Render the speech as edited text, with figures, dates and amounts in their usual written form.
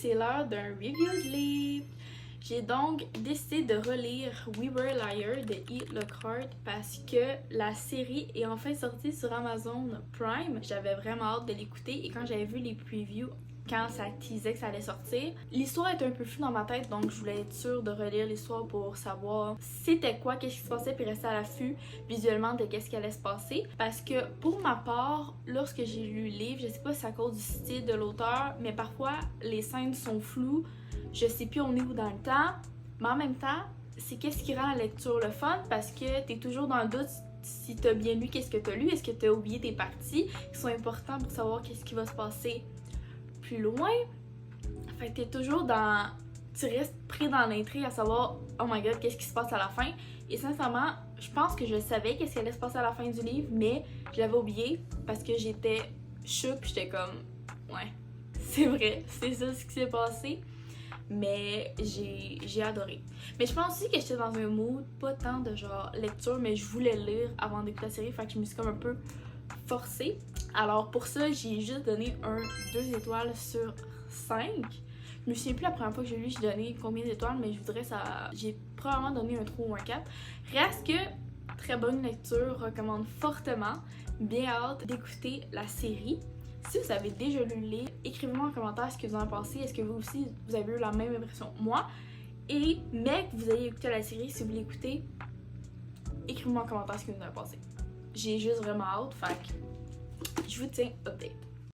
C'est l'heure d'un review de livre. J'ai donc décidé de relire We Were Liars de E. Lockhart parce que la série est enfin sortie sur Amazon Prime. J'avais vraiment hâte de l'écouter et quand j'avais vu les previews, quand ça teasait que ça allait sortir, l'histoire était un peu floue dans ma tête, donc je voulais être sûre de relire l'histoire pour savoir c'était quoi, qu'est-ce qui se passait, puis rester à l'affût visuellement de qu'est-ce qui allait se passer. Parce que pour ma part, lorsque j'ai lu le livre, je sais pas si c'est à cause du style de l'auteur, mais parfois les scènes sont floues, je sais plus on est où dans le temps, mais en même temps, c'est qu'est-ce qui rend la lecture le fun parce que t'es toujours dans le doute si t'as bien lu qu'est-ce que t'as lu, est-ce que t'as oublié des parties qui sont importantes pour savoir qu'est-ce qui va se passer plus loin. Fait que t'es toujours dans... Tu restes pris dans l'intrigue à savoir « Oh my god, qu'est-ce qui se passe à la fin? » Et sincèrement, je pense que je savais qu'est-ce qui allait se passer à la fin du livre, mais je l'avais oublié parce que j'étais choquée pis j'étais comme « Ouais, c'est vrai, c'est ça ce qui s'est passé. » Mais j'ai adoré. Mais je pense aussi que j'étais dans un mood, pas tant de genre lecture, mais je voulais lire avant d'écouter la série, fait que je me suis comme un peu forcée. Alors pour ça, j'ai juste donné 2 étoiles sur 5. Je me souviens plus la première fois que j'ai lu, j'ai donné combien d'étoiles, mais je voudrais ça. J'ai probablement donné un 3 ou un 4. Reste que très bonne lecture, recommande fortement. Bien hâte d'écouter la série. Si vous avez déjà lu le livre, écrivez-moi en commentaire ce que vous en pensez. Est-ce que vous aussi vous avez eu la même impression que moi? Mais que vous ayez écouté la série, si vous l'écoutez, écrivez-moi en commentaire ce que vous en pensez. J'ai juste vraiment hâte, fait que je vous tiens update.